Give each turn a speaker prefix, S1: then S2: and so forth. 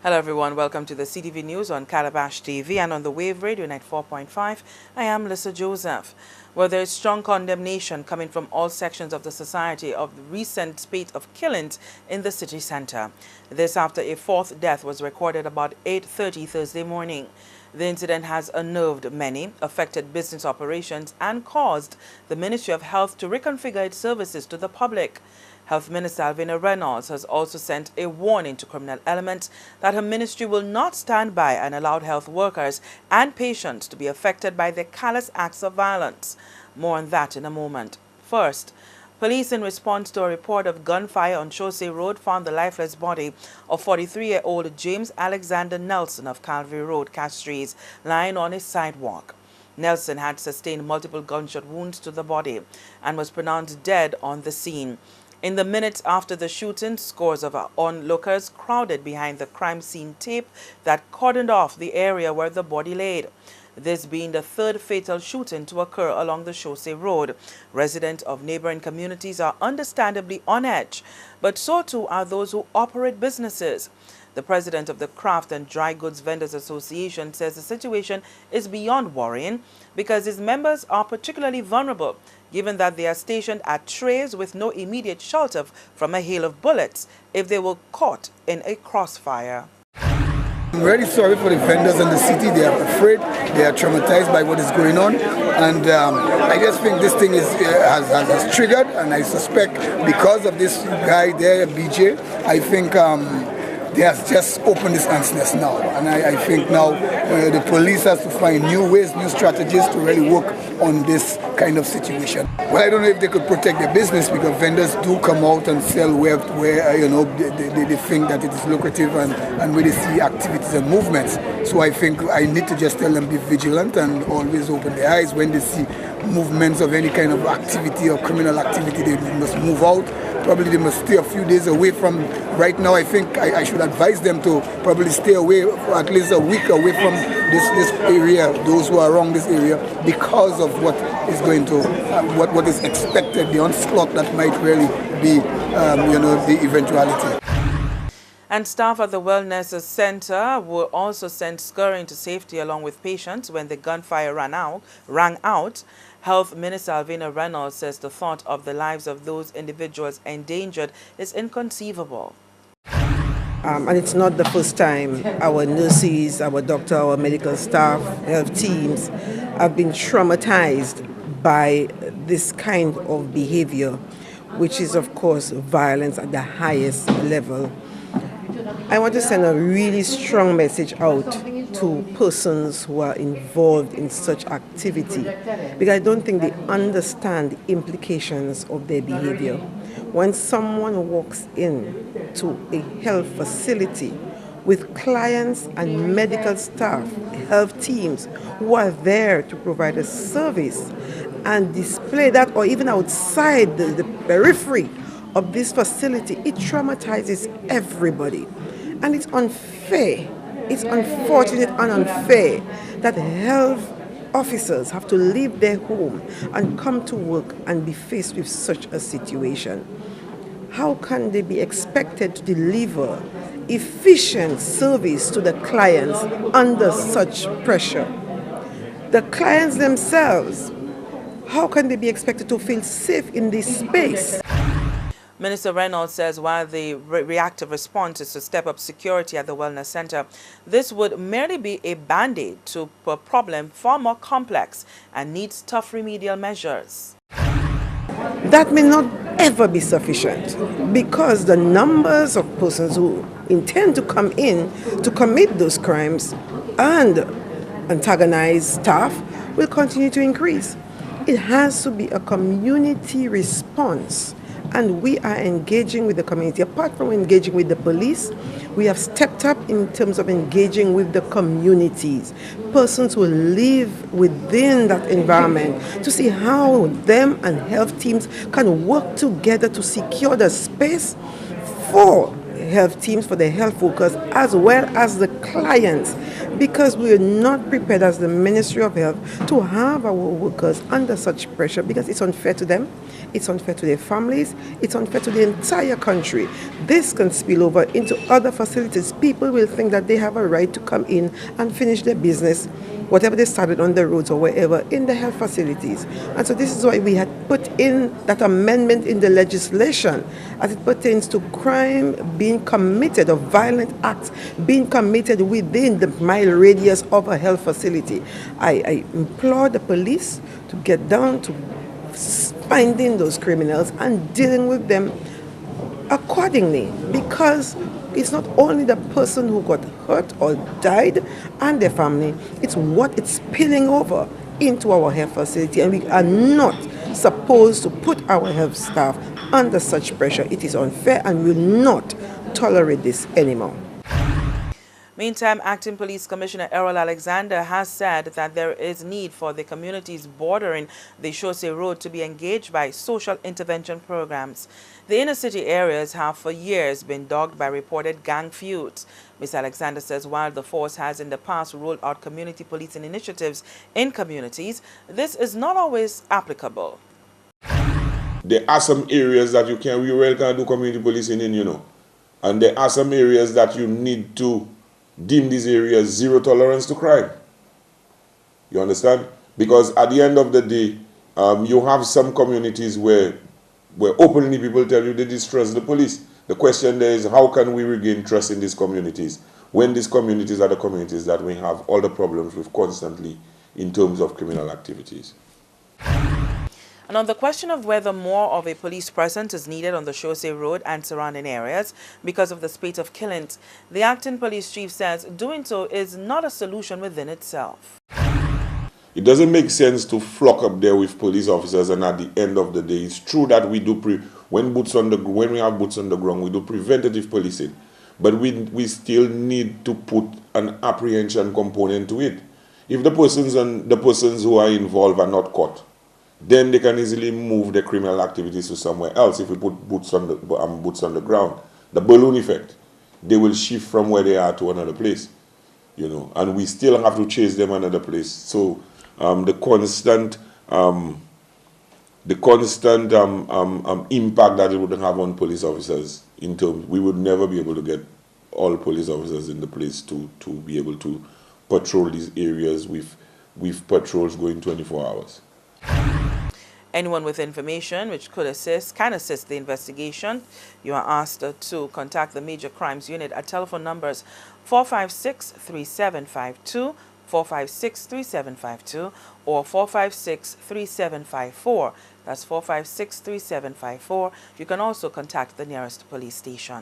S1: Hello everyone, welcome to the CTV News on Calabash TV and on the Wave Radio 94.5. I am Lisa Joseph. Well, there is strong condemnation coming from all sections of the society of the recent spate of killings in the city center. This after a fourth death was recorded about 8:30 Thursday morning. The incident has unnerved many, affected business operations, and caused the Ministry of Health to reconfigure its services to the public. Health Minister Alvina Reynolds has also sent a warning to criminal elements that her ministry will not stand by and allow health workers and patients to be affected by their callous acts of violence. More on that in a moment. First, police in response to a report of gunfire on Chaussee Road found the lifeless body of 43-year-old James Alexander Nelson of Calvary Road, Castries, lying on a sidewalk. Nelson had sustained multiple gunshot wounds to the body and was pronounced dead on the scene. In the minutes after the shooting, scores of onlookers crowded behind the crime scene tape that cordoned off the area where the body laid. This being the third fatal shooting to occur along the Chaussee Road. Residents of neighboring communities are understandably on edge, but so too are those who operate businesses. The president of the Craft and Dry Goods Vendors Association says the situation is beyond worrying because his members are particularly vulnerable, given that they are stationed at trays with no immediate shelter from a hail of bullets if they were caught in a crossfire.
S2: I'm very sorry for the vendors in the city. They are afraid, they are traumatized by what is going on, and I just think this thing has triggered, and I suspect because of this guy there, BJ, I think they have just opened this ants nest now, and I think now the police has to find new ways, new strategies to really work on this kind of situation. Well, I don't know if they could protect their business because vendors do come out and sell where they think that it is lucrative and where they see activities and movements. So I think I need to just tell them be vigilant and always open their eyes when they see movements of any kind of activity or criminal activity. They must move out. Probably they must stay a few days away from. Right now, I think I should advise them to probably stay away for at least a week away from this area, those who are around this area, because of what is going to, what is expected, the onslaught that might really be, the eventuality.
S1: And staff at the Wellness Center were also sent scurrying to safety along with patients when the gunfire rang out. Health Minister Alvina Reynolds says the thought of the lives of those individuals endangered is inconceivable.
S3: And it's not the first time our nurses, our doctor, our medical staff, health teams have been traumatized by this kind of behavior, which is, of course, violence at the highest level. I want to send a really strong message out to persons who are involved in such activity, because I don't think they understand the implications of their behavior. When someone walks in to a health facility with clients and medical staff, health teams who are there to provide a service and display that, or even outside the periphery of this facility, it traumatizes everybody. And it's unfair, it's unfortunate and unfair that health officers have to leave their home and come to work and be faced with such a situation. How can they be expected to deliver efficient service to the clients under such pressure? The clients themselves, how can they be expected to feel safe in this space?
S1: Minister Reynolds says while the reactive response is to step up security at the Wellness Center, this would merely be a band-aid to a problem far more complex and needs tough remedial measures.
S3: That may not ever be sufficient because the numbers of persons who intend to come in to commit those crimes and antagonize staff will continue to increase. It has to be a community response. And we are engaging with the community. Apart from engaging with the police, we have stepped up in terms of engaging with the communities, persons who live within that environment, to see how them and health teams can work together to secure the space for health teams, for the health workers, as well as the clients, because we are not prepared as the Ministry of Health to have our workers under such pressure, because it's unfair to them, it's unfair to their families, it's unfair to the entire country. This can spill over into other facilities. People will think that they have a right to come in and finish their business, whatever they started on the roads or wherever, in the health facilities. And so this is why we had put in that amendment in the legislation as it pertains to crime being committed, or violent acts being committed within the mile radius of a health facility. I implore the police to get down to finding those criminals and dealing with them accordingly, because it's not only the person who got hurt or died and their family, it's what it's spilling over into our health facility, and we are not supposed to put our health staff under such pressure. It is unfair, and we will not tolerate this anymore.
S1: Meantime, Acting Police Commissioner Errol Alexander has said that there is need for the communities bordering the Chaussee Road to be engaged by social intervention programs. The inner city areas have for years been dogged by reported gang feuds. Ms. Alexander says while the force has in the past rolled out community policing initiatives in communities, this is not always applicable.
S4: There are some areas that you really can't do community policing in, you know. And there are some areas that you need to deem these areas zero tolerance to crime. You understand? Because at the end of the day, you have some communities where openly people tell you they distrust the police. The question there is, how can we regain trust in these communities when these communities are the communities that we have all the problems with constantly in terms of criminal activities?
S1: And on the question of whether more of a police presence is needed on the Chaussee Road and surrounding areas because of the spate of killings, the acting police chief says doing so is not a solution within itself.
S4: It doesn't make sense to flock up there with police officers, and at the end of the day, it's true that we do when we have boots on the ground, we do preventative policing, but we still need to put an apprehension component to it. If the persons who are involved are not caught, then they can easily move their criminal activities to somewhere else. If we put boots on the ground, the balloon effect, they will shift from where they are to another place, you know, and we still have to chase them another place. So the constant impact that it would have on police officers, in terms, we would never be able to get all police officers in the place to be able to patrol these areas with patrols going 24 hours.
S1: Anyone with information which can assist the investigation, you are asked to contact the Major Crimes Unit at telephone numbers 456-3752, 456-3752, or 456-3754. That's 456-3754. You can also contact the nearest police station.